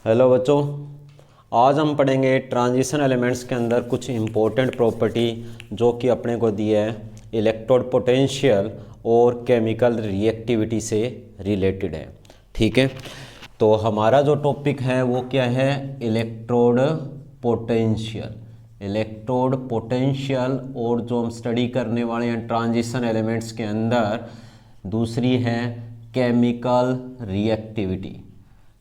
Hello बच्चों, आज हम पढ़ेंगे ट्रांजिशन एलिमेंट्स के अंदर कुछ इम्पोर्टेंट प्रॉपर्टी जो कि अपने को दी है इलेक्ट्रोड पोटेंशियल और केमिकल रिएक्टिविटी से रिलेटेड है। ठीक है, तो हमारा जो टॉपिक है वो क्या है? Electrode potential. इलेक्ट्रोड पोटेंशियल और जो हम स्टडी करने वाले हैं ट्रांजिशन एलिमेंट्स के अंदर दूसरी है केमिकल रिएक्टिविटी।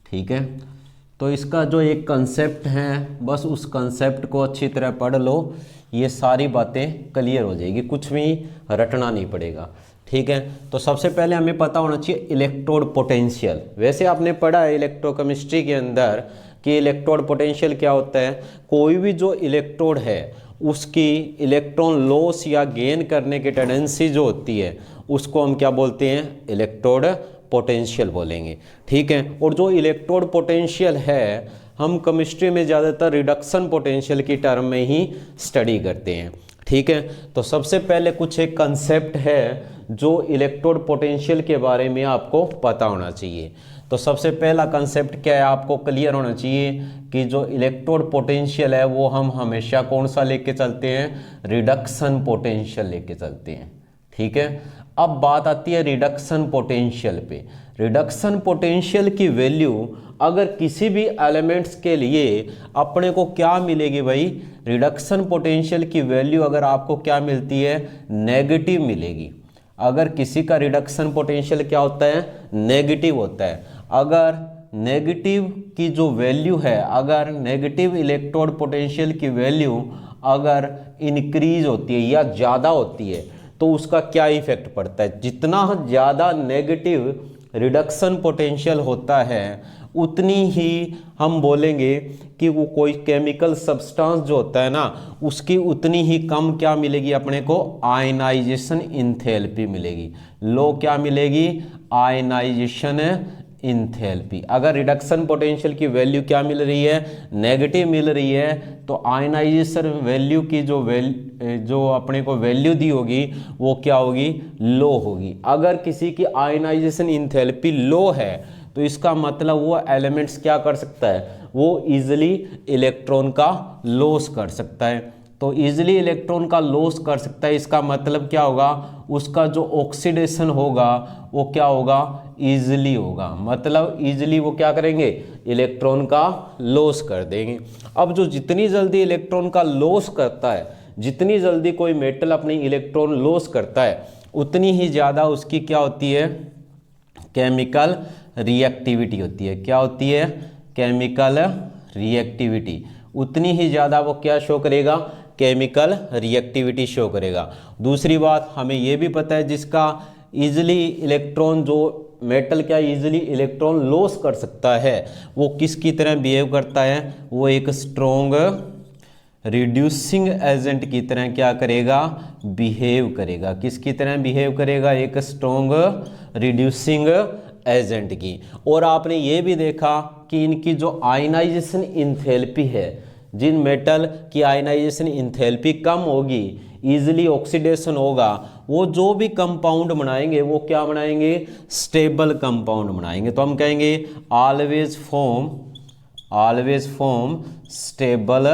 ठीक है, तो इसका जो एक कंसेप्ट है बस उस कंसेप्ट को अच्छी तरह पढ़ लो, ये सारी बातें क्लियर हो जाएगी, कुछ भी रटना नहीं पड़ेगा। ठीक है, तो सबसे पहले हमें पता होना चाहिए इलेक्ट्रोड पोटेंशियल। वैसे आपने पढ़ा है इलेक्ट्रोकेमिस्ट्री के अंदर कि इलेक्ट्रोड पोटेंशियल क्या होता है। कोई भी जो इलेक्ट्रोड है उसकी इलेक्ट्रॉन लॉस या गेन करने की टेंडेंसी जो होती है उसको हम क्या बोलते हैं? इलेक्ट्रोड पोटेंशियल बोलेंगे। ठीक है, और जो इलेक्ट्रोड पोटेंशियल है हम केमिस्ट्री में ज़्यादातर रिडक्शन पोटेंशियल की टर्म में ही स्टडी करते हैं। ठीक है, तो सबसे पहले कुछ एक कंसेप्ट है जो इलेक्ट्रोड पोटेंशियल के बारे में आपको पता होना चाहिए। तो सबसे पहला कंसेप्ट क्या है, आपको क्लियर होना चाहिए कि जो इलेक्ट्रोड पोटेंशियल है वो हम हमेशा कौन सा लेके चलते हैं? रिडक्शन पोटेंशियल लेके चलते हैं। ठीक है, अब बात आती है रिडक्शन पोटेंशियल पे। रिडक्शन पोटेंशियल की वैल्यू अगर किसी भी एलिमेंट्स के लिए अपने को क्या मिलेगी भाई? रिडक्शन पोटेंशियल की वैल्यू अगर आपको क्या मिलती है? नेगेटिव मिलेगी। अगर किसी का रिडक्शन पोटेंशियल क्या होता है? नेगेटिव होता है। अगर नेगेटिव की जो वैल्यू है, अगर नेगेटिव इलेक्ट्रोड पोटेंशियल की वैल्यू अगर इंक्रीज होती है या ज़्यादा होती है तो उसका क्या इफेक्ट पड़ता है? जितना ज़्यादा नेगेटिव रिडक्शन पोटेंशियल होता है उतनी ही हम बोलेंगे कि वो कोई केमिकल सब्सटेंस जो होता है ना उसकी उतनी ही कम क्या मिलेगी अपने को? आयनाइजेशन इंथैल्पी मिलेगी। लो क्या मिलेगी? Ionization enthalpy. अगर रिडक्शन पोटेंशियल की वैल्यू क्या मिल रही है? नेगेटिव मिल रही है, तो आयनाइजेशन वैल्यू की जो अपने को वैल्यू दी होगी वो क्या होगी? लो होगी। अगर किसी की आयनाइजेशन इंथैल्पी लो है तो इसका मतलब वो एलिमेंट्स क्या कर सकता है? वो इजिली इलेक्ट्रॉन का लॉस कर सकता है। तो इजिली इलेक्ट्रॉन का लॉस कर सकता है, इसका मतलब क्या होगा? उसका जो ऑक्सीडेशन होगा वो क्या होगा? इजिली होगा। मतलब इजिली वो क्या करेंगे? इलेक्ट्रॉन का लॉस कर देंगे। अब जो जितनी जल्दी इलेक्ट्रॉन का लॉस करता है, जितनी जल्दी कोई मेटल अपनी इलेक्ट्रॉन लॉस करता है उतनी ही ज़्यादा उसकी क्या होती है? केमिकल रिएक्टिविटी होती है। क्या होती है? Chemical reactivity. उतनी ही ज़्यादा वो क्या शो करेगा? केमिकल रिएक्टिविटी शो करेगा। दूसरी बात हमें ये भी पता है जिसका इजिली इलेक्ट्रॉन, जो मेटल क्या इजिली इलेक्ट्रॉन लॉस कर सकता है वो किसकी तरह बिहेव करता है? वो एक स्ट्रॉन्ग रिड्यूसिंग एजेंट की तरह क्या करेगा? बिहेव करेगा। किसकी तरह बिहेव करेगा? एक स्ट्रॉन्ग रिड्यूसिंग एजेंट की। और आपने ये भी देखा कि इनकी जो आयनाइजेशन इंथैल्पी है, जिन मेटल की आयनाइजेशन इंथैल्पी कम होगी, इजीली ऑक्सीडेशन होगा, वो जो भी कंपाउंड बनाएंगे वो क्या बनाएंगे? स्टेबल कंपाउंड बनाएंगे। तो हम कहेंगे ऑलवेज फॉर्म स्टेबल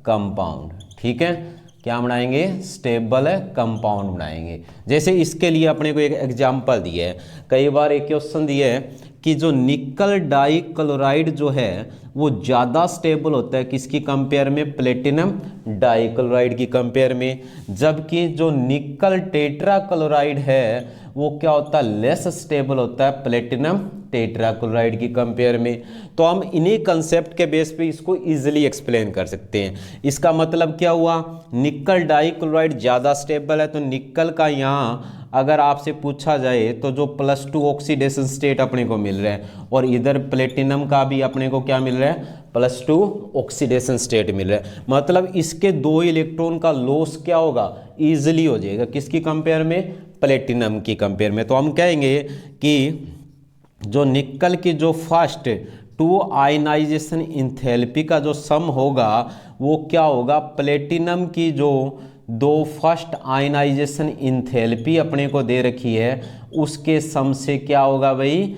कंपाउंड। ठीक है, क्या बनाएंगे? स्टेबल कंपाउंड बनाएंगे। जैसे इसके लिए अपने को एक एग्जांपल दिया है, कई बार एक क्वेश्चन दिया है कि जो निकल डाई क्लोराइड जो है वो ज़्यादा स्टेबल होता है किसकी कंपेयर में? प्लेटिनम डाई क्लोराइड की कंपेयर में। जबकि जो निकल टेट्रा क्लोराइड है वो क्या होता है? लेस स्टेबल होता है प्लेटिनम टेट्रा क्लोराइड की कंपेयर में। तो हम इन्हीं कंसेप्ट के बेस पे इसको इजीली एक्सप्लेन कर सकते हैं। इसका मतलब क्या हुआ? निकल डाई क्लोराइड ज़्यादा स्टेबल है, तो निकल का यहाँ अगर आपसे पूछा जाए तो जो +2 ऑक्सीडेशन स्टेट अपने को मिल रहा है और इधर प्लेटिनम का भी अपने को क्या मिल रहा है? +2 ऑक्सीडेशन स्टेट मिल रहा है। मतलब इसके 2 इलेक्ट्रॉन का लॉस क्या होगा? ईजिली हो जाएगा। किसकी कंपेयर में? प्लेटिनम की कंपेयर में। तो हम कहेंगे कि जो निकल की जो फर्स्ट 2 आयनाइजेशन इंथैल्पी का जो सम होगा वो क्या होगा? प्लेटिनम की जो 2 फर्स्ट आयनाइजेशन इंथैल्पी अपने को दे रखी है उसके सम से क्या होगा भाई?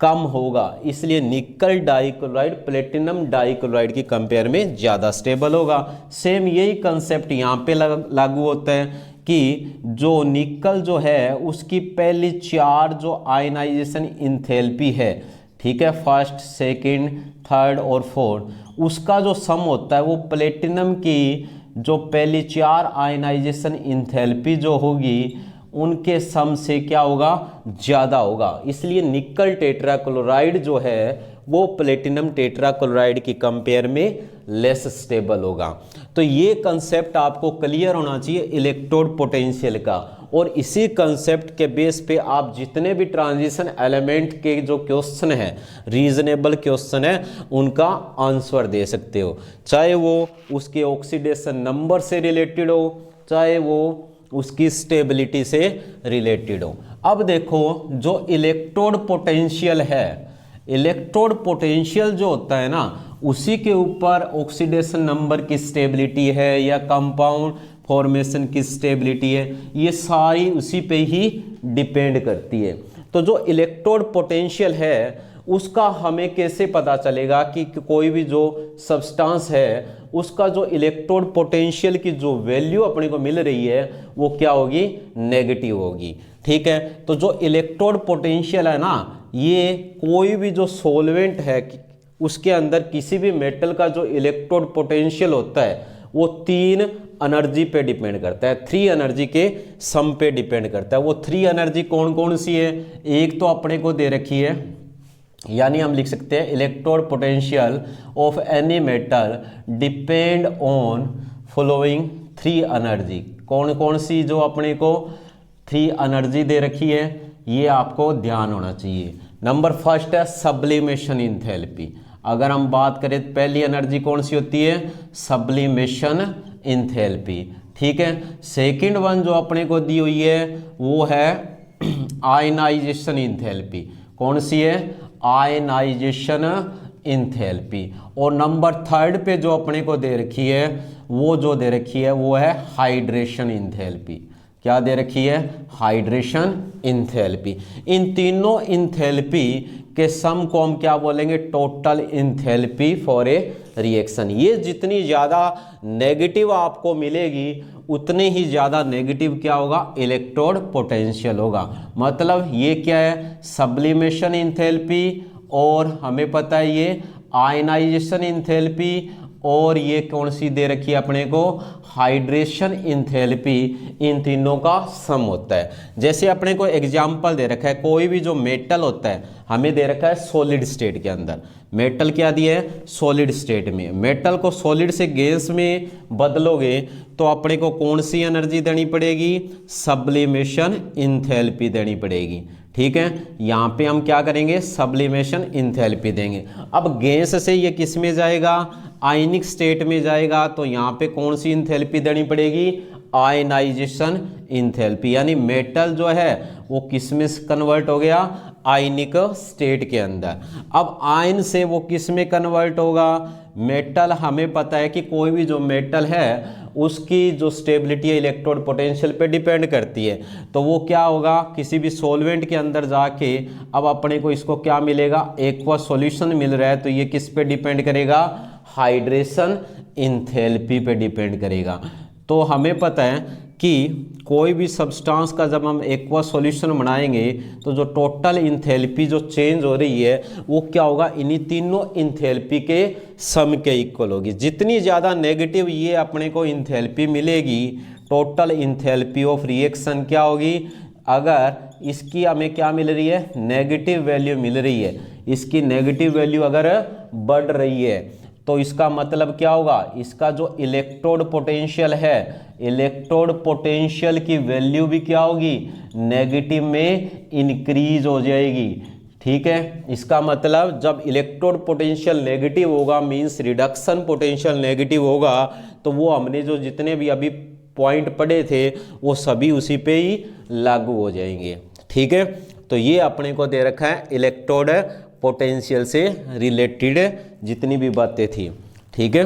कम होगा, इसलिए निकल डाइक्लोराइड प्लेटिनम डाइक्लोराइड की कंपेयर में ज़्यादा स्टेबल होगा। सेम यही कंसेप्ट यहाँ पे लागू होता है कि जो निकल जो है उसकी पहली 4 जो आयनाइजेशन इंथैल्पी है, ठीक है, फर्स्ट, सेकंड, थर्ड और फोर्थ, उसका जो सम होता है वो प्लेटिनम की जो पहली 4 आयनाइजेशन इंथैल्पी जो होगी उनके सम से क्या होगा, ज़्यादा होगा। इसलिए निकल टेट्राक्लोराइड जो है वो प्लेटिनम टेट्राक्लोराइड की कंपेयर में लेस स्टेबल होगा। तो ये कंसेप्ट आपको क्लियर होना चाहिए इलेक्ट्रोड पोटेंशियल का, और इसी कंसेप्ट के बेस पे आप जितने भी ट्रांजिशन एलिमेंट के जो क्वेश्चन है, रीजनेबल क्वेश्चन है, उनका आंसर दे सकते हो, चाहे वो उसके ऑक्सीडेशन नंबर से रिलेटेड हो, चाहे वो उसकी स्टेबिलिटी से रिलेटेड हो। अब देखो जो इलेक्ट्रोड पोटेंशियल है, इलेक्ट्रोड पोटेंशियल जो होता है ना, उसी के ऊपर ऑक्सीडेशन नंबर की स्टेबिलिटी है या कंपाउंड फॉर्मेशन की स्टेबिलिटी है, ये सारी उसी पे ही डिपेंड करती है। तो जो इलेक्ट्रोड पोटेंशियल है उसका हमें कैसे पता चलेगा कि कोई भी जो सब्सटेंस है उसका जो इलेक्ट्रोड पोटेंशियल की जो वैल्यू अपने को मिल रही है वो क्या होगी, नेगेटिव होगी, ठीक है। तो जो इलेक्ट्रोड पोटेंशियल है ना, ये कोई भी जो सॉल्वेंट है उसके अंदर किसी भी मेटल का जो इलेक्ट्रोड पोटेंशियल होता है वो 3 एनर्जी पे डिपेंड करता है, 3 एनर्जी के सम पे डिपेंड करता है। वो 3 एनर्जी कौन कौन सी है, एक तो अपने को दे रखी है, यानी हम लिख सकते हैं electrode potential of any metal depend on following 3 energy. कौन कौन सी जो अपने को 3 एनर्जी दे रखी है, ये आपको ध्यान होना चाहिए। नंबर फर्स्ट है सब्लिमेशन इंथैल्पी। अगर हम बात करें तो पहली एनर्जी कौन सी होती है, सब्लिमेशन इंथैल्पी, ठीक है। सेकंड वन जो अपने को दी हुई है वो है आयनाइजेशन इंथैल्पी। कौन सी है, आयनाइजेशन इंथैल्पी। और नंबर थर्ड पे जो अपने को दे रखी है वो जो दे रखी है वो है हाइड्रेशन इंथैल्पी। क्या दे रखी है, हाइड्रेशन इंथैल्पी। इन तीनों इंथैल्पी के सम को हम क्या बोलेंगे, total enthalpy for a reaction. ये जितनी ज़्यादा नेगेटिव आपको मिलेगी उतने ही ज़्यादा नेगेटिव क्या होगा, इलेक्ट्रोड पोटेंशियल होगा। मतलब ये क्या है, सब्लिमेशन इंथैल्पी, और हमें पता है ये आयनाइजेशन इंथैल्पी, और ये कौन सी दे रखी है अपने को, हाइड्रेशन इंथैल्पी। इन तीनों का सम होता है। जैसे अपने को एग्जाम्पल दे रखा है, कोई भी जो मेटल होता है हमें दे रखा है सॉलिड स्टेट के अंदर। मेटल क्या दिया है, सॉलिड स्टेट में। मेटल को सॉलिड से गैस में बदलोगे तो अपने को कौन सी एनर्जी देनी पड़ेगी, सब्लिमेशन इंथैल्पी देनी पड़ेगी, ठीक है। यहाँ पे हम क्या करेंगे, सब्लिमेशन इंथैल्पी देंगे। अब गैस से ये किस में जाएगा, आयनिक स्टेट में जाएगा, तो यहाँ पे कौन सी इंथैल्पी देनी पड़ेगी, आयनाइजेशन इंथैल्पी। यानी मेटल जो है वो किस में कन्वर्ट हो गया, आयनिक स्टेट के अंदर। अब आयन से वो किस में कन्वर्ट होगा, मेटल। हमें पता है कि कोई भी जो मेटल है उसकी जो स्टेबिलिटी है इलेक्ट्रोड पोटेंशियल पे डिपेंड करती है। तो वो क्या होगा, किसी भी सॉल्वेंट के अंदर जाके अब अपने को इसको क्या मिलेगा, एक्वा सॉल्यूशन मिल रहा है, तो ये किस पे डिपेंड करेगा, हाइड्रेशन इंथैल्पी पे डिपेंड करेगा। तो हमें पता है कि कोई भी सब्सटेंस का जब हम एक्वा सॉल्यूशन बनाएंगे तो जो टोटल इंथैल्पी जो चेंज हो रही है वो क्या होगा, इन्हीं तीनों इंथैल्पी के सम के इक्वल होगी। जितनी ज़्यादा नेगेटिव ये अपने को इंथैल्पी मिलेगी, टोटल इंथैल्पी ऑफ रिएक्शन क्या होगी, अगर इसकी हमें क्या मिल रही है, नेगेटिव वैल्यू मिल रही है, इसकी नेगेटिव वैल्यू अगर बढ़ रही है तो इसका मतलब क्या होगा, इसका जो इलेक्ट्रोड पोटेंशियल है, इलेक्ट्रोड पोटेंशियल की वैल्यू भी क्या होगी, नेगेटिव में इंक्रीज हो जाएगी, ठीक है। इसका मतलब जब इलेक्ट्रोड पोटेंशियल नेगेटिव होगा मींस रिडक्शन पोटेंशियल नेगेटिव होगा, तो वो हमने जो जितने भी अभी पॉइंट पढ़े थे वो सभी उसी पे ही लागू हो जाएंगे, ठीक है। तो ये अपने को दे रखा है इलेक्ट्रोड पोटेंशियल से रिलेटेड जितनी भी बातें थी, ठीक है।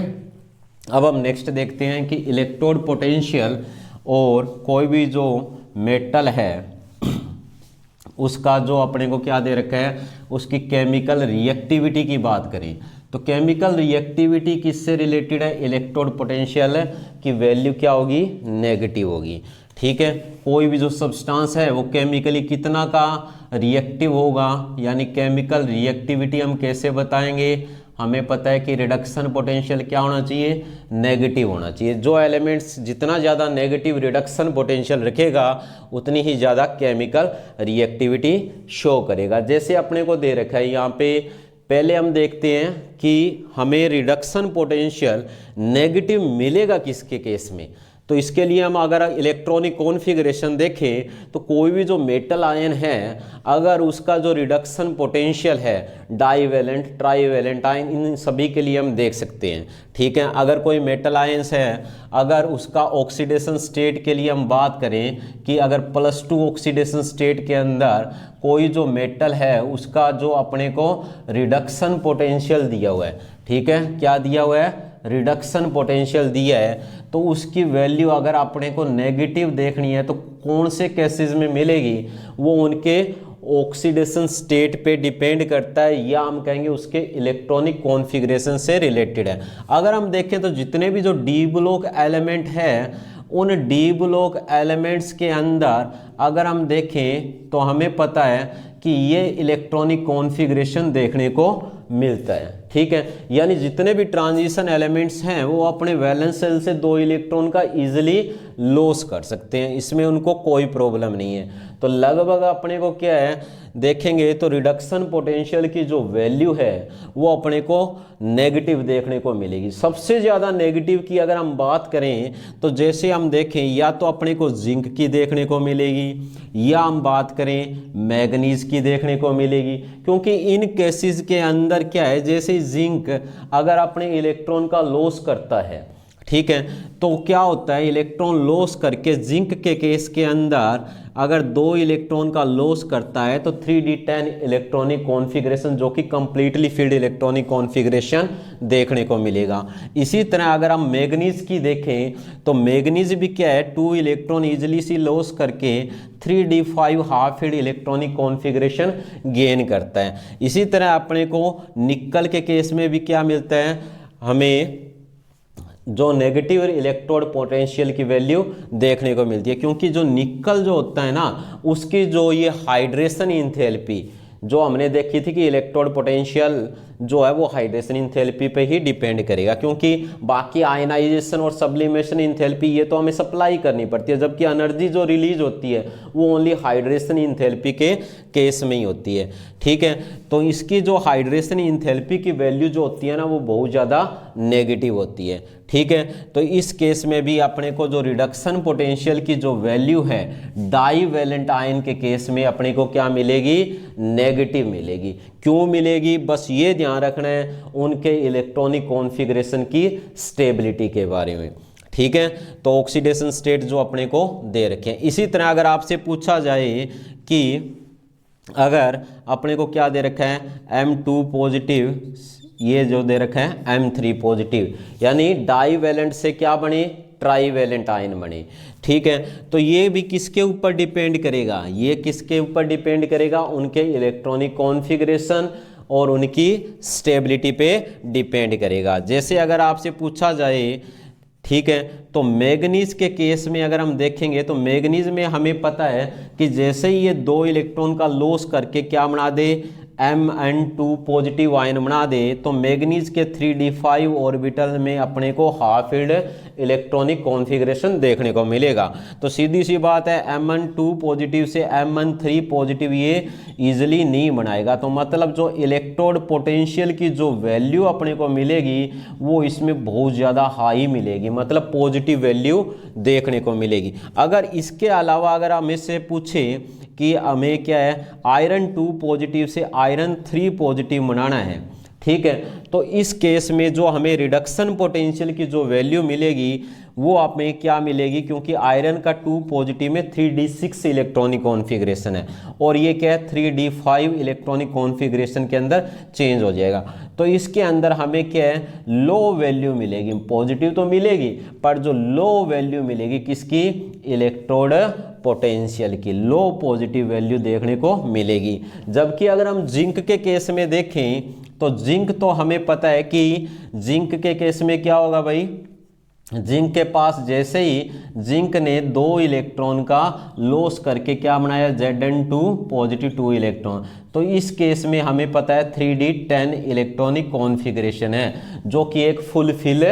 अब हम नेक्स्ट देखते हैं कि इलेक्ट्रोड पोटेंशियल और कोई भी जो मेटल है उसका जो अपने को क्या दे रखा है, उसकी केमिकल रिएक्टिविटी की बात करें तो केमिकल रिएक्टिविटी किससे रिलेटेड है, इलेक्ट्रोड पोटेंशियल की वैल्यू क्या होगी, नेगेटिव होगी। ठीक है, कोई भी जो सब्सटेंस है वो केमिकली कितना का रिएक्टिव होगा, यानी केमिकल रिएक्टिविटी हम कैसे बताएंगे, हमें पता है कि रिडक्शन पोटेंशियल क्या होना चाहिए, नेगेटिव होना चाहिए। जो एलिमेंट्स जितना ज़्यादा नेगेटिव रिडक्शन पोटेंशियल रखेगा उतनी ही ज़्यादा केमिकल रिएक्टिविटी शो करेगा। जैसे अपने को दे रखा है यहाँ पे, पहले हम देखते हैं कि हमें रिडक्शन पोटेंशियल नेगेटिव मिलेगा किसके केस में। तो इसके लिए हम अगर इलेक्ट्रॉनिक कॉन्फ़िगरेशन देखें तो कोई भी जो मेटल आयन है अगर उसका जो रिडक्शन पोटेंशियल है डाईवैलेंट ट्राईवैलेंट आयन, इन सभी के लिए हम देख सकते हैं। ठीक है, अगर कोई मेटल आयंस है, अगर उसका ऑक्सीडेशन स्टेट के लिए हम बात करें कि अगर +2 ऑक्सीडेशन स्टेट के अंदर कोई जो मेटल है उसका जो अपने को रिडक्शन पोटेंशियल दिया हुआ है, ठीक है, क्या दिया हुआ है, रिडक्शन पोटेंशियल दिया है, तो उसकी वैल्यू अगर अपने को नेगेटिव देखनी है तो कौन से केसेस में मिलेगी, वो उनके ऑक्सीडेशन स्टेट पे डिपेंड करता है, या हम कहेंगे उसके इलेक्ट्रॉनिक कॉन्फ़िगरेशन से रिलेटेड है। अगर हम देखें तो जितने भी जो डी ब्लॉक एलिमेंट है, उन डी ब्लॉक एलिमेंट्स के अंदर अगर हम देखें तो हमें पता है कि ये इलेक्ट्रॉनिक कॉन्फ़िगरेशन देखने को मिलता है। ठीक है, यानी जितने भी ट्रांजिशन एलिमेंट्स हैं वो अपने वैलेंस शेल से 2 इलेक्ट्रॉन का इजीली लॉस कर सकते हैं, इसमें उनको कोई प्रॉब्लम नहीं है। तो लगभग अपने को क्या है देखेंगे तो रिडक्शन पोटेंशियल की जो वैल्यू है वो अपने को नेगेटिव देखने को मिलेगी। सबसे ज़्यादा नेगेटिव की अगर हम बात करें तो जैसे हम देखें या तो अपने को जिंक की देखने को मिलेगी या हम बात करें मैग्नीज की देखने को मिलेगी, क्योंकि इन केसेस के अंदर क्या है, जैसे जिंक अगर अपने इलेक्ट्रॉन का लॉस करता है, ठीक है, तो क्या होता है, इलेक्ट्रॉन लॉस करके जिंक के केस के अंदर अगर 2 इलेक्ट्रॉन का लॉस करता है तो 3d10 इलेक्ट्रॉनिक कॉन्फ़िगरेशन जो कि कंप्लीटली फील्ड इलेक्ट्रॉनिक कॉन्फ़िगरेशन देखने को मिलेगा। इसी तरह अगर हम मैग्नीज की देखें तो मैग्नीज भी क्या है, 2 इलेक्ट्रॉन इजिली सी लॉस करके 3d5 half field electronic configuration gain करता है। इसी तरह अपने को निकल के केस में भी क्या मिलता है, हमें जो नेगेटिव इलेक्ट्रोड पोटेंशियल की वैल्यू देखने को मिलती है, क्योंकि जो निकल जो होता है ना उसकी जो ये हाइड्रेशन इंथैल्पी जो हमने देखी थी कि इलेक्ट्रोड पोटेंशियल जो है वो हाइड्रेशन इंथैल्पी पे ही डिपेंड करेगा, क्योंकि बाकी आयनाइजेशन और सब्लिमेशन इंथैल्पी ये तो हमें सप्लाई करनी पड़ती है, जबकि एनर्जी जो रिलीज होती है वो ओनली हाइड्रेशन इंथैल्पी के केस में ही होती है। ठीक है, तो इसकी जो हाइड्रेशन इंथैल्पी की वैल्यू जो होती है ना वो बहुत ज़्यादा नेगेटिव होती है। ठीक है, तो इस केस में भी अपने को जो रिडक्शन पोटेंशियल की जो वैल्यू है डाईवैलेंट आयन के केस में अपने को क्या मिलेगी, नेगेटिव मिलेगी। क्यों मिलेगी, बस ये ध्यान रखना है उनके इलेक्ट्रॉनिक कॉन्फ़िगरेशन की स्टेबिलिटी के बारे में। ठीक है, तो ऑक्सीडेशन स्टेट जो अपने को दे रखे हैं। इसी तरह अगर आपसे पूछा जाए कि अगर अपने को क्या दे रखा है, M2 पॉजिटिव, ये जो दे रखा है M3 पॉजिटिव, यानी डाईवैलेंट से क्या बने, ट्राईवैलेंट आयन बने। ठीक है, तो ये भी किसके ऊपर डिपेंड करेगा, ये किसके ऊपर डिपेंड करेगा, उनके इलेक्ट्रॉनिक कॉन्फ़िगरेशन और उनकी स्टेबिलिटी पे डिपेंड करेगा। जैसे अगर आपसे पूछा जाए, ठीक है, तो मैग्नीज के केस में अगर हम देखेंगे तो मैग्नीज में हमें पता है कि जैसे ही ये 2 इलेक्ट्रॉन का लॉस करके क्या बना दे, Mn2 पॉजिटिव आयन बना दे, तो मैग्नीज के 3d5 ऑर्बिटल में अपने को हाफ फील्ड इलेक्ट्रॉनिक कॉन्फ़िगरेशन देखने को मिलेगा। तो सीधी सी बात है Mn2 पॉजिटिव से Mn3 पॉजिटिव ये इजीली नहीं बनाएगा, तो मतलब जो इलेक्ट्रोड पोटेंशियल की जो वैल्यू अपने को मिलेगी वो इसमें बहुत ज़्यादा हाई मिलेगी, मतलब पॉजिटिव वैल्यू देखने को मिलेगी। अगर इसके अलावा अगर हम इससे पूछें कि हमें क्या है, आयरन 2 पॉजिटिव से आयरन 3 पॉजिटिव बनाना है, ठीक है, तो इस केस में जो हमें रिडक्शन पोटेंशियल की जो वैल्यू मिलेगी वो आप में क्या मिलेगी, क्योंकि आयरन का 2 पॉजिटिव में 3d6 इलेक्ट्रॉनिक कॉन्फ़िगरेशन है और ये क्या है 3d5 इलेक्ट्रॉनिक कॉन्फ़िगरेशन के अंदर चेंज हो जाएगा। तो इसके अंदर हमें क्या है लो वैल्यू मिलेगी, पॉजिटिव तो मिलेगी पर जो लो वैल्यू मिलेगी किसकी, इलेक्ट्रोड पोटेंशियल की, लो पॉजिटिव वैल्यू देखने को मिलेगी। जबकि अगर हम जिंक के केस में देखें तो जिंक तो हमें पता है कि जिंक के केस में क्या होगा भाई, जिंक के पास जैसे ही जिंक ने 2 इलेक्ट्रॉन का लॉस करके क्या बनाया Zn2 पॉजिटिव 2 इलेक्ट्रॉन, तो इस केस में हमें पता है 3d10 इलेक्ट्रॉनिक कॉन्फ़िगरेशन है जो कि एक फुलफिल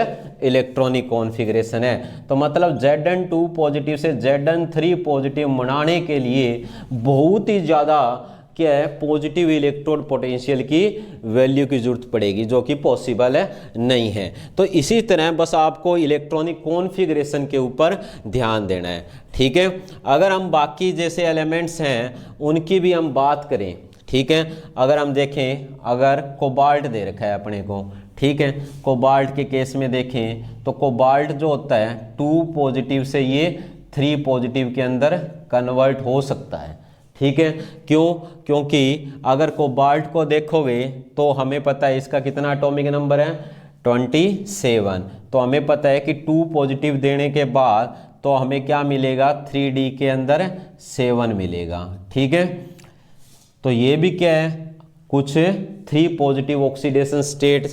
इलेक्ट्रॉनिक कॉन्फ़िगरेशन है। तो मतलब Zn2 पॉजिटिव से Zn3 पॉजिटिव बनाने के लिए बहुत ही ज़्यादा क्या है पॉजिटिव इलेक्ट्रोड पोटेंशियल की वैल्यू की जरूरत पड़ेगी, जो कि पॉसिबल है नहीं है। तो इसी तरह बस आपको इलेक्ट्रॉनिक कॉन्फ़िगरेशन के ऊपर ध्यान देना है, ठीक है। अगर हम बाकी जैसे एलिमेंट्स हैं उनकी भी हम बात करें, ठीक है। अगर हम देखें, अगर कोबाल्ट दे रखा है अपने को, ठीक है, कोबाल्ट के केस में देखें तो कोबाल्ट जो होता है 2 पॉजिटिव से ये 3 पॉजिटिव के अंदर कन्वर्ट हो सकता है, ठीक है। क्यों, क्योंकि अगर कोबाल्ट को देखोगे तो हमें पता है इसका कितना एटॉमिक नंबर है 27। तो हमें पता है कि 2 पॉजिटिव देने के बाद तो हमें क्या मिलेगा 3d के अंदर 7 मिलेगा, ठीक है। तो ये भी क्या है कुछ 3 पॉजिटिव ऑक्सीडेशन स्टेट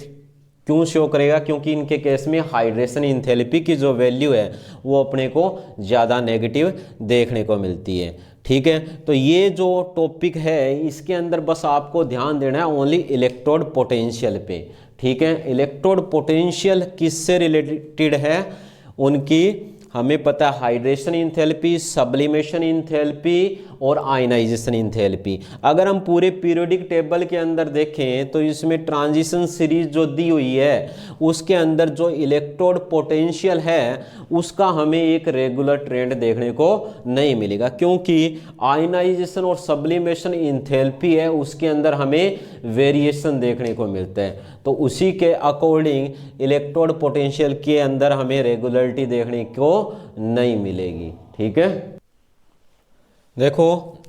क्यों शो करेगा, क्योंकि इनके केस में हाइड्रेशन इंथैल्पी की जो वैल्यू है वो अपने को ज़्यादा नेगेटिव देखने को मिलती है, ठीक है। तो ये जो टॉपिक है इसके अंदर बस आपको ध्यान देना है ओनली इलेक्ट्रोड पोटेंशियल पे, ठीक है। इलेक्ट्रोड पोटेंशियल किससे रिलेटेड है, उनकी हमें पता है हाइड्रेशन इंथैल्पी, सब्लिमेशन इंथैल्पी और आयनाइजेशन इंथैल्पी। अगर हम पूरे पीरियोडिक टेबल के अंदर देखें तो इसमें ट्रांजिशन सीरीज जो दी हुई है उसके अंदर जो इलेक्ट्रोड पोटेंशियल है उसका हमें एक रेगुलर ट्रेंड देखने को नहीं मिलेगा, क्योंकि आयनाइजेशन और सब्लिमेशन इंथैल्पी है उसके अंदर हमें वेरिएशन देखने को मिलता है। तो उसी के अकॉर्डिंग इलेक्ट्रोड पोटेंशियल के अंदर हमें रेगुलरिटी देखने को नहीं मिलेगी, ठीक है। देखो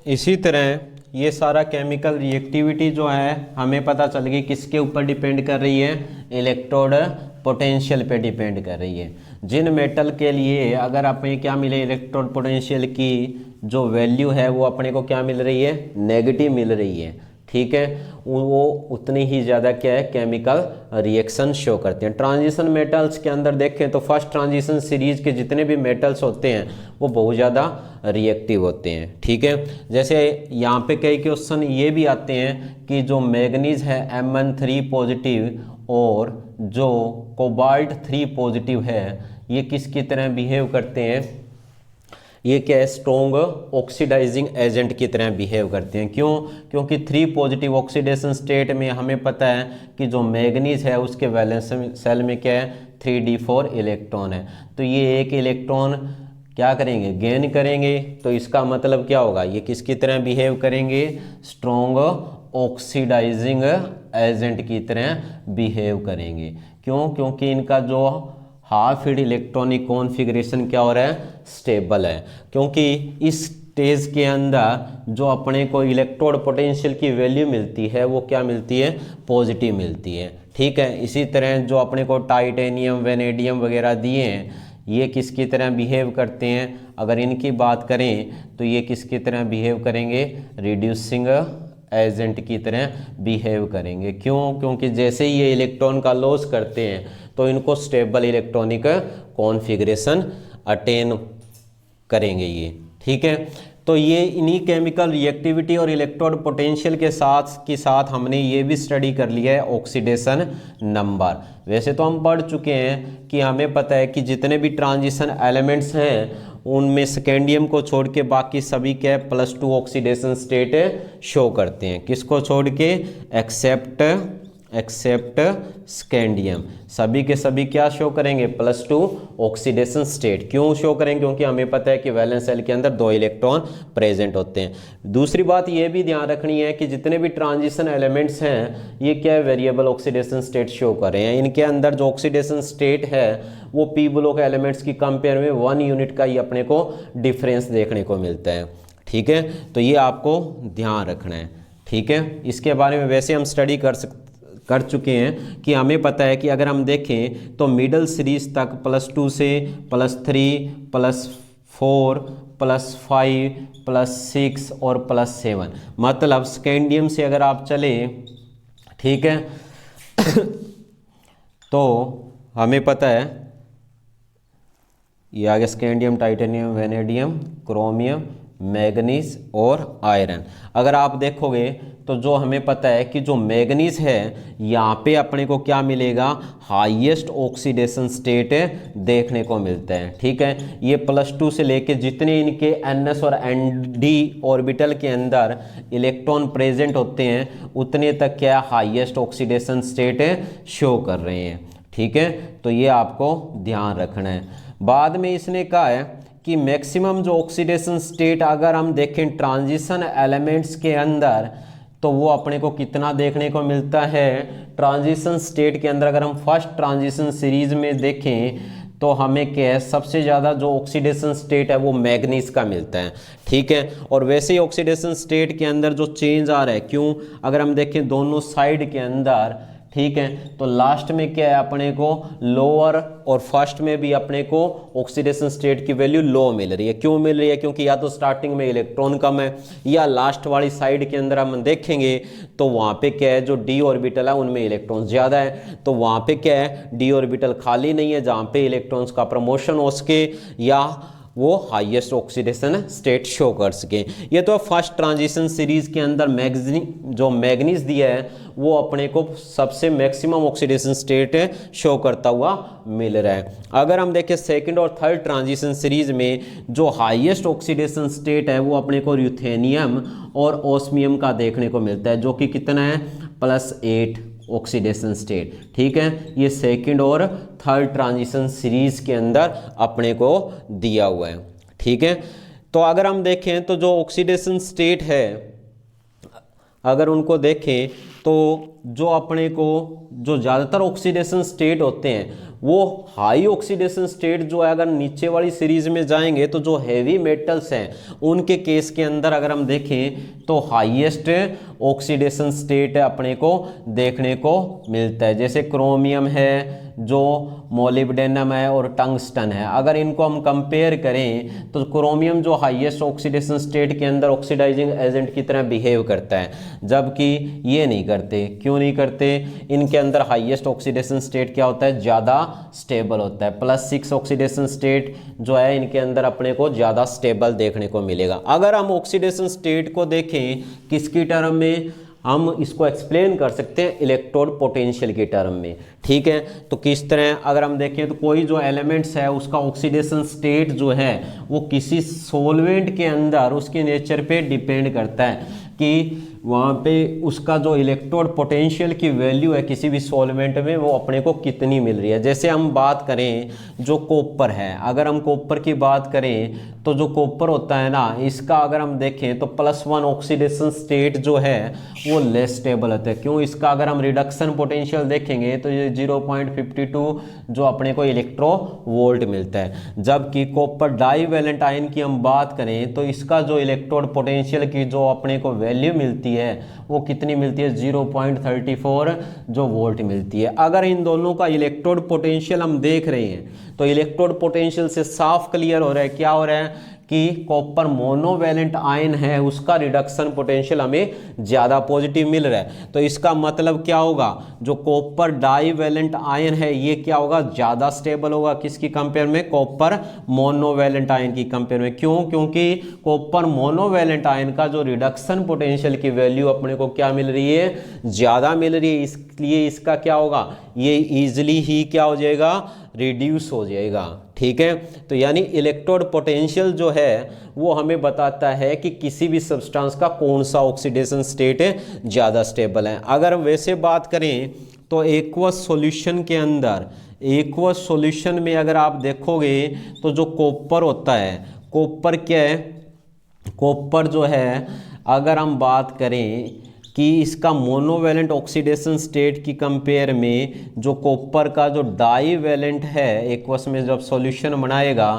इसी तरह ये सारा केमिकल रिएक्टिविटी जो है हमें पता चल गई किसके ऊपर डिपेंड कर रही है, इलेक्ट्रोड पोटेंशियल पे डिपेंड कर रही है। जिन मेटल के लिए अगर हमें क्या मिले इलेक्ट्रोड पोटेंशियल की जो वैल्यू है वो अपने को क्या मिल रही है, नेगेटिव मिल रही है, ठीक है, वो उतनी ही ज़्यादा क्या है केमिकल रिएक्शन शो करते हैं। ट्रांजिशन मेटल्स के अंदर देखें तो फर्स्ट ट्रांजिशन सीरीज के जितने भी मेटल्स होते हैं वो बहुत ज़्यादा रिएक्टिव होते हैं, ठीक है। जैसे यहाँ पे कई क्वेश्चन ये भी आते हैं कि जो मैग्नीज है Mn3 पॉजिटिव और जो कोबाल्ट 3 पॉजिटिव है ये किसकी तरह बिहेव करते हैं, ये क्या है स्ट्रॉन्ग ऑक्सीडाइजिंग एजेंट की तरह बिहेव करते हैं। क्यों, क्योंकि 3 पॉजिटिव ऑक्सीडेशन स्टेट में हमें पता है कि जो मैग्नीज है उसके वैलेंस सेल में क्या है 3d4 इलेक्ट्रॉन है, तो ये एक इलेक्ट्रॉन क्या करेंगे गेन करेंगे, तो इसका मतलब क्या होगा ये किसकी तरह बिहेव करेंगे, स्ट्रॉन्ग ऑक्सीडाइजिंग एजेंट की तरह बिहेव करेंगे। क्यों, क्योंकि इनका जो हाफ फील्ड इलेक्ट्रॉनिक कॉन्फ़िगरेशन क्या हो रहा है, स्टेबल है, क्योंकि इस स्टेज के अंदर जो अपने को इलेक्ट्रोड पोटेंशियल की वैल्यू मिलती है वो क्या मिलती है, पॉजिटिव मिलती है, ठीक है। इसी तरह जो अपने को टाइटेनियम वेनेडियम वगैरह दिए हैं ये किसकी तरह बिहेव करते हैं, अगर इनकी बात करें तो ये किसकी तरह बिहेव करेंगे, रिड्यूसिंग एजेंट की तरह बिहेव करेंगे। क्यों, क्योंकि जैसे ही ये इलेक्ट्रॉन का लॉस करते हैं तो इनको स्टेबल इलेक्ट्रॉनिक कॉन्फ़िगरेशन अटेन करेंगे ये, ठीक है। तो ये इन्हीं केमिकल रिएक्टिविटी और इलेक्ट्रोड पोटेंशियल के साथ हमने ये भी स्टडी कर लिया है ऑक्सीडेशन नंबर। वैसे तो हम पढ़ चुके हैं कि हमें पता है कि जितने भी ट्रांजिशन एलिमेंट्स हैं उनमें सेकेंडियम को छोड़ के बाकी सभी क्या +2 ऑक्सीडेशन स्टेट शो करते हैं, किसको छोड़ के, एक्सेप्ट एक्सेप्ट स्कैंडियम, सभी के सभी क्या शो करेंगे, +2 ऑक्सीडेशन स्टेट। क्यों शो करेंगे, क्योंकि हमें पता है कि वैलेंस शेल के अंदर 2 इलेक्ट्रॉन प्रेजेंट होते हैं। दूसरी बात ये भी ध्यान रखनी है कि जितने भी ट्रांजिशन एलिमेंट्स हैं ये क्या है, वेरिएबल ऑक्सीडेशन स्टेट शो कर रहे हैं। इनके अंदर जो ऑक्सीडेशन स्टेट है वो पी ब्लॉक एलिमेंट्स की कंपेयर में 1 यूनिट का ही अपने को डिफरेंस देखने को मिलता है। ठीक है, तो ये आपको ध्यान रखना है। ठीक है, इसके बारे में वैसे हम स्टडी कर चुके हैं कि हमें पता है कि अगर हम देखें तो मिडल सीरीज तक +2 से +3 +4 +5 +6 और +7, मतलब स्कैंडियम से अगर आप चले, ठीक है तो हमें पता है ये आगे scandium, titanium, vanadium, chromium, manganese और आयरन। अगर आप देखोगे तो जो हमें पता है कि जो मैग्नीज है यहाँ पे अपने को क्या मिलेगा, हाईएस्ट ऑक्सीडेशन स्टेट देखने को मिलता है। ठीक है, ये +2 से लेके जितने इनके NS और ND ऑर्बिटल के अंदर इलेक्ट्रॉन प्रेजेंट होते हैं उतने तक क्या हाईएस्ट ऑक्सीडेशन स्टेट शो कर रहे हैं। ठीक है, तो ये आपको ध्यान रखना है। बाद में इसने कहा है कि मैक्सिमम जो ऑक्सीडेशन स्टेट अगर हम देखें ट्रांजिशन एलिमेंट्स के अंदर तो वो अपने को कितना देखने को मिलता है, ट्रांजिशन स्टेट के अंदर अगर हम फर्स्ट ट्रांजिशन सीरीज में देखें तो हमें क्या है, सबसे ज़्यादा जो ऑक्सीडेशन स्टेट है वो मैग्नीज का मिलता है। ठीक है, और वैसे ही ऑक्सीडेशन स्टेट के अंदर जो चेंज आ रहा है, क्यों, अगर हम देखें दोनों साइड के अंदर, ठीक है, तो लास्ट में क्या है अपने को लोअर और फर्स्ट में भी अपने को ऑक्सीडेशन स्टेट की वैल्यू लो मिल रही है। क्यों मिल रही है, क्योंकि या तो स्टार्टिंग में इलेक्ट्रॉन कम है या लास्ट वाली साइड के अंदर हम देखेंगे तो वहाँ पे क्या है, जो डी ऑर्बिटल है उनमें इलेक्ट्रॉन्स ज़्यादा है, तो वहाँ पे क्या है, डी ऑर्बिटल खाली नहीं है जहाँ पे इलेक्ट्रॉन्स का प्रमोशन हो सके या वो हाईएस्ट ऑक्सीडेशन स्टेट शो कर सके। ये तो फर्स्ट ट्रांजिशन सीरीज के अंदर मैग्नीज दिया है वो अपने को सबसे मैक्सिमम ऑक्सीडेशन स्टेट शो करता हुआ मिल रहा है। अगर हम देखें सेकंड और थर्ड ट्रांजिशन सीरीज में जो हाईएस्ट ऑक्सीडेशन स्टेट है वो अपने को यूथेनियम और ओस्मियम का देखने को मिलता है, जो कि कितना है, +8 ऑक्सीडेशन स्टेट। ठीक है, ये सेकंड और थर्ड ट्रांजिशन सीरीज के अंदर अपने को दिया हुआ है। ठीक है, तो अगर हम देखें तो जो ऑक्सीडेशन स्टेट है अगर उनको देखें तो जो अपने को जो ज़्यादातर ऑक्सीडेशन स्टेट होते हैं वो हाई ऑक्सीडेशन स्टेट जो है, अगर नीचे वाली सीरीज में जाएंगे तो जो हैवी मेटल्स हैं उनके केस के अंदर अगर हम देखें तो हाईएस्ट ऑक्सीडेशन स्टेट अपने को देखने को मिलता है। जैसे क्रोमियम है, जो मोलिब्डेनम है और टंगस्टन है, अगर इनको हम कंपेयर करें तो क्रोमियम जो हाईएस्ट ऑक्सीडेशन स्टेट के अंदर ऑक्सीडाइजिंग एजेंट की तरह बिहेव करता है, जबकि ये नहीं करते। क्यों नहीं करते, इनके अंदर हाईएस्ट ऑक्सीडेशन स्टेट क्या होता है, ज़्यादा स्टेबल होता है। +6 ऑक्सीडेशन स्टेट जो है इनके अंदर अपने को ज़्यादा स्टेबल देखने को मिलेगा। अगर हम ऑक्सीडेशन स्टेट को देखें किसकी टर्म में, हम इसको एक्सप्लेन कर सकते हैं इलेक्ट्रोड पोटेंशियल के टर्म में। ठीक है, तो किस तरह अगर हम देखें तो कोई जो एलिमेंट्स है उसका ऑक्सीडेशन स्टेट जो है वो किसी सॉल्वेंट के अंदर उसके नेचर पे डिपेंड करता है कि वहाँ पे उसका जो इलेक्ट्रोड पोटेंशियल की वैल्यू है किसी भी सॉल्वेंट में वो अपने को कितनी मिल रही है। जैसे हम बात करें जो कॉपर है, अगर हम कॉपर की बात करें तो जो कॉपर होता है ना, इसका अगर हम देखें तो +1 ऑक्सीडेशन स्टेट जो है वो लेस स्टेबल होता है। क्यों, इसका अगर हम रिडक्शन पोटेंशियल देखेंगे तो ये 0.52 जो अपने को इलेक्ट्रो वोल्ट मिलता है। जबकि कॉपर डाईवैलेंट आयन की हम बात करें तो इसका जो इलेक्ट्रोड पोटेंशियल की जो अपने को वैल्यू मिलती है वो कितनी मिलती है, 0.34 जो वोल्ट मिलती है। अगर इन दोनों का इलेक्ट्रोड पोटेंशियल हम देख रहे हैं तो इलेक्ट्रोड पोटेंशियल से साफ क्लियर हो रहा है, क्या हो रहा है कि कॉपर मोनोवैलेंट आयन है उसका रिडक्शन पोटेंशियल हमें ज़्यादा पॉजिटिव मिल रहा है। तो इसका मतलब क्या होगा, जो कॉपर डाईवैलेंट आयन है ये क्या होगा, ज़्यादा स्टेबल होगा किसकी कंपेयर में, कॉपर मोनोवैलेंट आयन की कंपेयर में। क्यों, क्योंकि कॉपर मोनोवैलेंट आयन का जो रिडक्शन पोटेंशियल की वैल्यू अपने को क्या मिल रही है, ज़्यादा मिल रही है, इसलिए इसका क्या होगा, ये ईजिली ही क्या हो जाएगा, रिड्यूस हो जाएगा। ठीक है। तो यानी इलेक्ट्रोड पोटेंशियल जो है वो हमें बताता है कि किसी भी सब्सटेंस का कौन सा ऑक्सीडेशन स्टेट ज़्यादा स्टेबल है। अगर हम वैसे बात करें तो एक्वस सॉल्यूशन के अंदर, एक्वस सॉल्यूशन में अगर आप देखोगे तो जो कॉपर होता है, कॉपर क्या है, कॉपर जो है अगर हम बात करें कि इसका मोनोवैलेंट ऑक्सीडेशन स्टेट की कंपेयर में जो कॉपर का जो डाईवैलेंट है एक्वस में जब सॉल्यूशन बनाएगा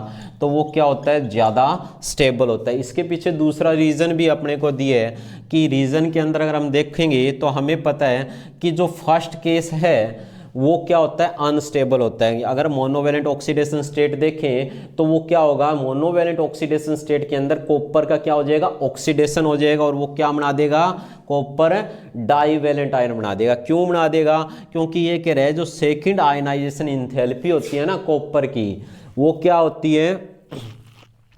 तो वो क्या होता है, ज़्यादा स्टेबल होता है। इसके पीछे दूसरा रीज़न भी अपने को दिया है कि रीज़न के अंदर अगर हम देखेंगे तो हमें पता है कि जो फर्स्ट केस है वो क्या होता है, अनस्टेबल होता है। अगर मोनोवैलेंट ऑक्सीडेशन स्टेट देखें तो वो क्या होगा, मोनोवैलेंट ऑक्सीडेशन स्टेट के अंदर कॉपर का क्या हो जाएगा, ऑक्सीडेशन हो जाएगा और वो क्या बना देगा, कॉपर डाईवैलेंट आयन बना देगा। क्यों बना देगा, क्योंकि ये कह रहा है जो सेकंड आयनाइजेशन इंथैल्पी होती है ना कॉपर की, वो क्या होती है,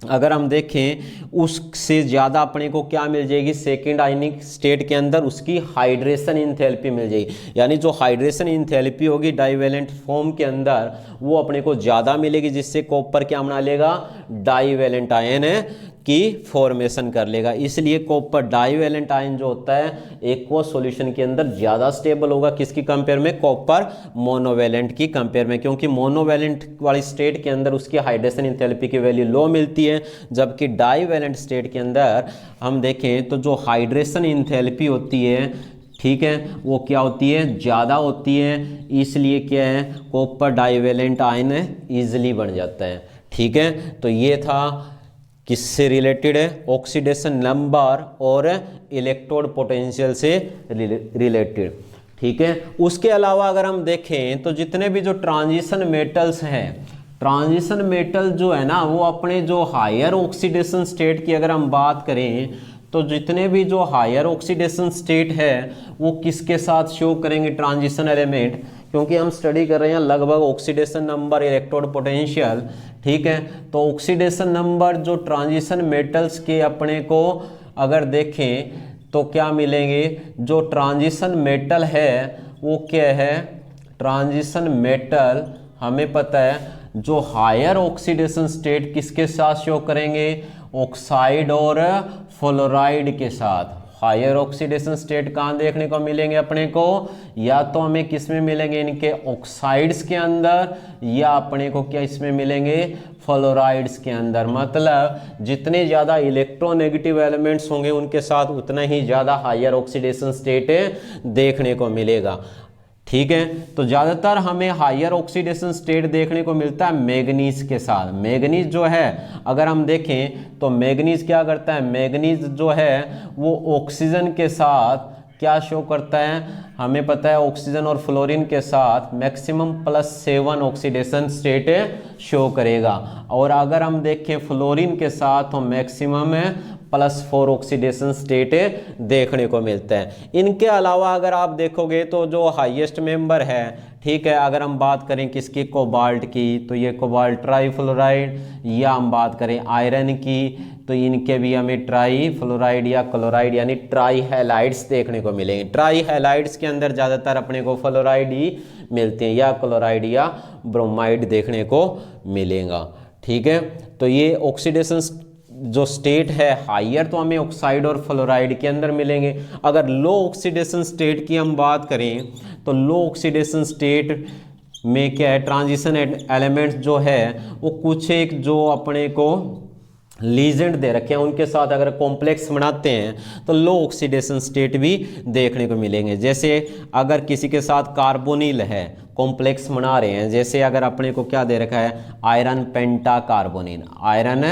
अगर हम देखें उससे ज़्यादा अपने को क्या मिल जाएगी, सेकेंड आयनिक स्टेट के अंदर उसकी हाइड्रेशन इंथैल्पी मिल जाएगी। यानी जो हाइड्रेशन इंथैल्पी होगी डाईवैलेंट फॉर्म के अंदर वो अपने को ज़्यादा मिलेगी, जिससे कॉपर क्या बना लेगा, डाईवैलेंट आयन की फॉर्मेशन कर लेगा। इसलिए कॉपर डाईवैलेंट आयन जो होता है एक्वस सॉल्यूशन के अंदर ज़्यादा स्टेबल होगा, किसकी कंपेयर में, कॉपर मोनोवैलेंट की कंपेयर में, क्योंकि मोनोवैलेंट वाली स्टेट के अंदर उसकी हाइड्रेशन इंथैल्पी की वैल्यू लो मिलती है, जबकि डाईवैलेंट स्टेट के अंदर हम देखें तो जो हाइड्रेशन इंथैल्पी होती है, ठीक है, वो क्या होती है, ज़्यादा होती है। इसलिए क्या है, कॉपर डाईवैलेंट आयन ईजिली बन जाता है। ठीक है, तो ये था किससे रिलेटेड है, ऑक्सीडेशन नंबर और इलेक्ट्रोड पोटेंशियल से रिलेटेड। ठीक है, उसके अलावा अगर हम देखें तो जितने भी जो ट्रांजिशन मेटल्स हैं, ट्रांजिशन मेटल जो है ना वो अपने जो हायर ऑक्सीडेशन स्टेट की अगर हम बात करें तो जितने भी जो हायर ऑक्सीडेशन स्टेट है वो किसके साथ शो करेंगे, ट्रांजिशन एलिमेंट, क्योंकि हम स्टडी कर रहे हैं लगभग ऑक्सीडेशन नंबर, इलेक्ट्रोड पोटेंशियल। ठीक है, तो ऑक्सीडेशन नंबर जो ट्रांजिशन मेटल्स के अपने को अगर देखें तो क्या मिलेंगे, जो ट्रांजिशन मेटल है वो क्या है, ट्रांजिशन मेटल हमें पता है जो हायर ऑक्सीडेशन स्टेट किसके साथ शो करेंगे, ऑक्साइड और फ्लोराइड के साथ। हायर ऑक्सीडेशन स्टेट कहाँ देखने को मिलेंगे अपने को, या तो हमें किस में मिलेंगे, इनके ऑक्साइड्स के अंदर, या अपने को क्या इसमें मिलेंगे, फ्लोराइड्स के अंदर। मतलब जितने ज़्यादा इलेक्ट्रोनेगेटिव एलिमेंट्स होंगे उनके साथ उतना ही ज़्यादा हायर ऑक्सीडेशन स्टेट देखने को मिलेगा। ठीक है, तो ज़्यादातर हमें हायर ऑक्सीडेशन स्टेट देखने को मिलता है मैग्नीज के साथ। मैग्नीज जो है अगर हम देखें तो मैग्नीज क्या करता है, मैग्नीज जो है वो ऑक्सीजन के साथ क्या शो करता है, हमें पता है ऑक्सीजन और फ्लोरीन के साथ मैक्सिमम +7 ऑक्सीडेशन स्टेट शो करेगा, और अगर हम देखें फ्लोरीन के साथ तो मैक्सिमम +4 ऑक्सीडेशन स्टेट देखने को मिलता है। इनके अलावा अगर आप देखोगे तो जो हाईएस्ट मेंबर है, ठीक है, अगर हम बात करें किसकी, कोबाल्ट की, तो ये कोबाल्ट ट्राईफ्लोराइड, या हम बात करें आयरन की तो इनके भी हमें ट्राईफ्लोराइड या क्लोराइड यानी ट्राई हैलाइड्स देखने को मिलेंगे। ट्राई हैलाइड्स के अंदर ज़्यादातर अपने को फ्लोराइड ही मिलते हैं, या क्लोराइड या ब्रोमाइड देखने को मिलेगा। ठीक है, तो ये ऑक्सीडेशन जो स्टेट है हायर तो हमें ऑक्साइड और फ्लोराइड के अंदर मिलेंगे। अगर लो ऑक्सीडेशन स्टेट की हम बात करें तो लो ऑक्सीडेशन स्टेट में क्या है, ट्रांजिशन एलिमेंट्स जो है वो कुछ एक जो अपने को लीजेंड दे रखे हैं उनके साथ अगर कॉम्प्लेक्स बनाते हैं तो लो ऑक्सीडेशन स्टेट भी देखने को मिलेंगे। जैसे अगर किसी के साथ कार्बोनिल है, कॉम्प्लेक्स बना रहे हैं, जैसे अगर अपने को क्या दे रखा है, आयरन पेंटाकार्बोनिल, आयरन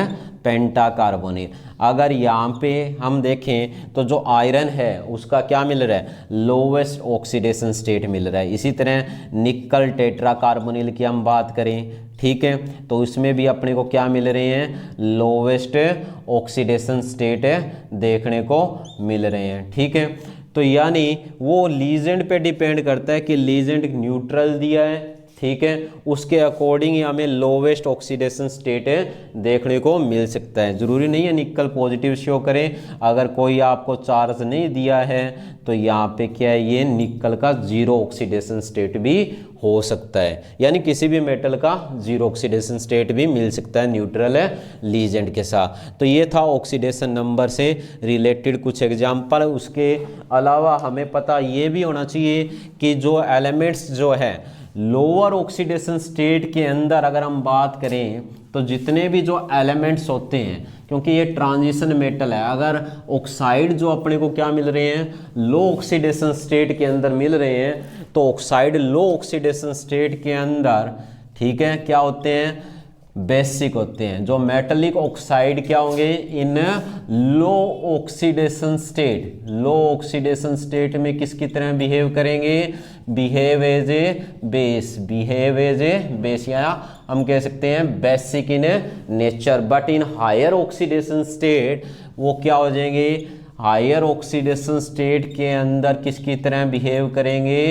पेंटाकार्बोनिल। अगर यहाँ पे हम देखें तो जो आयरन है उसका क्या मिल रहा है, लोवेस्ट ऑक्सीडेशन स्टेट मिल रहा है। इसी तरह निकल टेट्राकार्बोनिल की हम बात करें, ठीक है, तो इसमें भी अपने को क्या मिल रहे हैं, लोवेस्ट ऑक्सीडेशन स्टेट देखने को मिल रहे हैं। ठीक है, तो यानी वो लीजेंड पे डिपेंड करता है कि लीजेंड न्यूट्रल दिया है, ठीक है, उसके अकॉर्डिंग ही हमें लोवेस्ट ऑक्सीडेशन स्टेट देखने को मिल सकता है। ज़रूरी नहीं है निकल पॉजिटिव शो करें, अगर कोई आपको चार्ज नहीं दिया है तो यहाँ पे क्या है, ये निकल का 0 ऑक्सीडेशन स्टेट भी हो सकता है, यानी किसी भी मेटल का जीरो ऑक्सीडेशन स्टेट भी मिल सकता है न्यूट्रल लीजेंड के साथ। तो ये था ऑक्सीडेशन नंबर से रिलेटेड कुछ एग्जाम्पल। उसके अलावा हमें पता ये भी होना चाहिए कि जो एलिमेंट्स जो है लोअर ऑक्सीडेशन स्टेट के अंदर अगर हम बात करें तो जितने भी जो एलिमेंट्स होते हैं, क्योंकि ये ट्रांजिशन मेटल है, अगर ऑक्साइड जो अपने को क्या मिल रहे हैं लो ऑक्सीडेशन स्टेट के अंदर मिल रहे हैं, तो ऑक्साइड लो ऑक्सीडेशन स्टेट के अंदर ठीक है क्या होते हैं बेसिक होते हैं। जो मेटलिक ऑक्साइड क्या होंगे in low oxidation state, low oxidation state में किसकी तरह बिहेव करेंगे, behave as a base, behave as a base, या हम कह सकते हैं basic in nature. But in higher oxidation state वो क्या हो जाएंगे, हायर ऑक्सीडेशन स्टेट के अंदर किसकी तरह बिहेव करेंगे,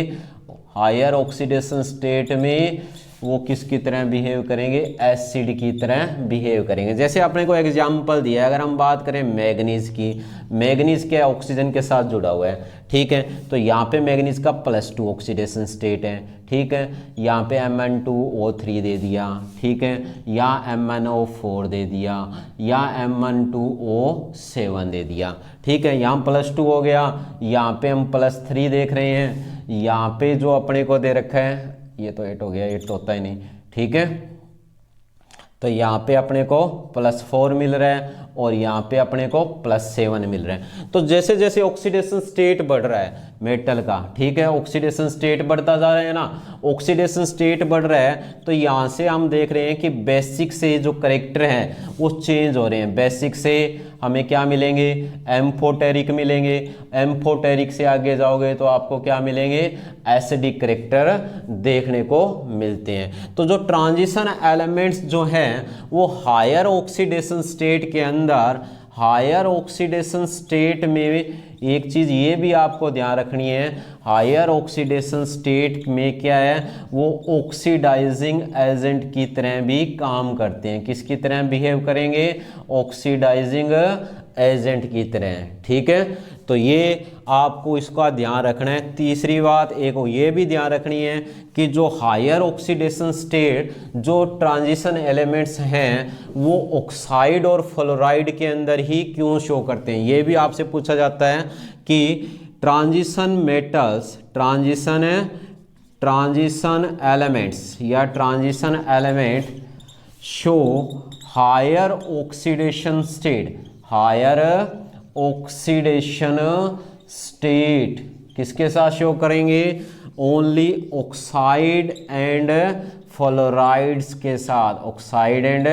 हायर ऑक्सीडेशन स्टेट में वो किसकी तरह बिहेव करेंगे, एसिड की तरह बिहेव करेंगे। जैसे आपने को एग्जांपल दिया, अगर हम बात करें मैग्नीज की, मैग्नीज क्या ऑक्सीजन के साथ जुड़ा हुआ है, ठीक है, तो यहाँ पे मैग्नीज का +2 ऑक्सीडेशन स्टेट है, ठीक है, यहाँ पे Mn2O3 दे दिया, ठीक है, या MnO4 दे दिया, या Mn2O7 दे दिया, ठीक है, यहाँ +2 हो गया, यहाँ पे हम +3 देख रहे हैं, यहाँ पे जो अपने को दे रखा है ये तो 8 हो गया, 8 तो होता ही नहीं, ठीक है, तो यहाँ पे अपने को +4 मिल रहा है और यहाँ पे अपने को +7 मिल रहा है। तो जैसे जैसे ऑक्सीडेशन स्टेट बढ़ रहा है मेटल का, ठीक है, ऑक्सीडेशन स्टेट बढ़ता जा रहा है ना, ऑक्सीडेशन स्टेट बढ़ रहा है, तो यहाँ से हम देख रहे हैं कि बेसिक से जो करेक्टर हैं वो चेंज हो रहे हैं। बेसिक से हमें क्या मिलेंगे, एम्फोटेरिक मिलेंगे, एम्फोटेरिक से आगे जाओगे तो आपको क्या मिलेंगे, एसिडिक करेक्टर देखने को मिलते हैं। तो जो ट्रांजिशन एलिमेंट्स जो हैं वो हायर ऑक्सीडेशन स्टेट के अंदर, हायर ऑक्सीडेशन स्टेट में एक चीज़ ये भी आपको ध्यान रखनी है, हायर ऑक्सीडेशन स्टेट में क्या है वो ऑक्सीडाइजिंग एजेंट की तरह भी काम करते हैं। किसकी तरह बिहेव करेंगे, ऑक्सीडाइजिंग एजेंट की तरह, ठीक है। तो ये आपको इसका ध्यान रखना है। तीसरी बात एक ये भी ध्यान रखनी है कि जो हायर ऑक्सीडेशन स्टेट जो ट्रांजिशन एलिमेंट्स हैं वो ऑक्साइड और फ्लोराइड के अंदर ही क्यों शो करते हैं। ये भी आपसे पूछा जाता है कि ट्रांजिशन मेटल्स, ट्रांजिशन एलिमेंट्स या transition element show higher oxidation state, higher oxidation state किसके साथ शो करेंगे, ओनली ऑक्साइड एंड फ्लोराइड्स के साथ, ऑक्साइड एंड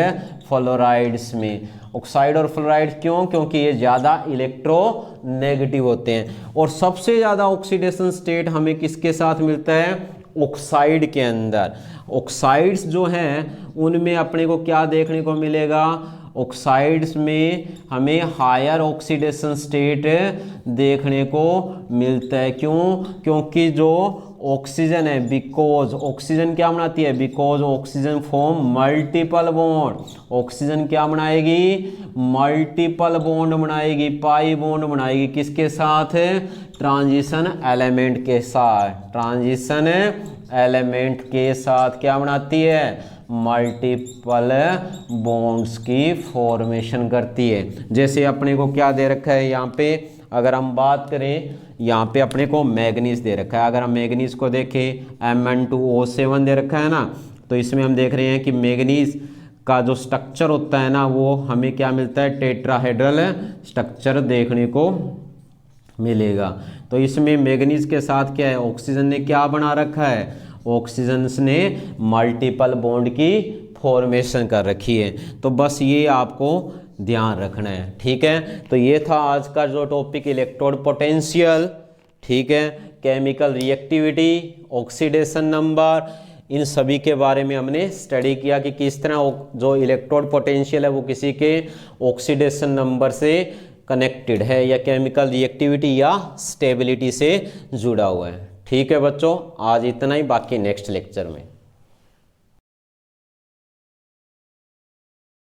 फ्लोराइड्स में। ऑक्साइड और फ्लोराइड क्यों, क्योंकि ये ज़्यादा इलेक्ट्रोनेगेटिव होते हैं। और सबसे ज़्यादा ऑक्सीडेशन स्टेट हमें किसके साथ मिलता है, ऑक्साइड के अंदर। ऑक्साइड्स जो हैं उनमें अपने को क्या देखने को मिलेगा, ऑक्साइड्स में हमें हायर ऑक्सीडेशन स्टेट देखने को मिलता है। क्यों, क्योंकि जो ऑक्सीजन है, बिकॉज ऑक्सीजन क्या बनाती है, because oxygen form multiple bond, oxygen क्या बनाएगी, मल्टीपल बॉन्ड बनाएगी, पाई बॉन्ड बनाएगी, किसके साथ, ट्रांजिशन एलिमेंट के साथ। ट्रांजिशन एलिमेंट के साथ क्या बनाती है, मल्टीपल बॉन्ड्स की फॉर्मेशन करती है। जैसे अपने को क्या दे रखा है यहाँ पे, अगर हम बात करें यहाँ पे अपने को मैग्नीज दे रखा है। अगर हम मैग्नीज को देखें Mn2O7 दे रखा है ना, तो इसमें हम देख रहे हैं कि मैग्नीज का जो स्ट्रक्चर होता है ना वो हमें क्या मिलता है, टेट्राहेड्रल स्ट्रक्चर देखने को मिलेगा। तो इसमें मैग्नीज के साथ क्या है, ऑक्सीजन ने क्या बना रखा है, ऑक्सीजन ने मल्टीपल बॉन्ड की फॉर्मेशन कर रखी है। तो बस ये आपको ध्यान रखना है, ठीक है। तो ये था आज का जो टॉपिक, इलेक्ट्रोड पोटेंशियल, ठीक है, केमिकल रिएक्टिविटी, ऑक्सीडेशन नंबर, इन सभी के बारे में हमने स्टडी किया कि किस तरह जो इलेक्ट्रोड पोटेंशियल है वो किसी के ऑक्सीडेशन नंबर से कनेक्टेड है या केमिकल रिएक्टिविटी या स्टेबिलिटी से जुड़ा हुआ है। ठीक है बच्चों, आज इतना ही, बाकी नेक्स्ट लेक्चर में।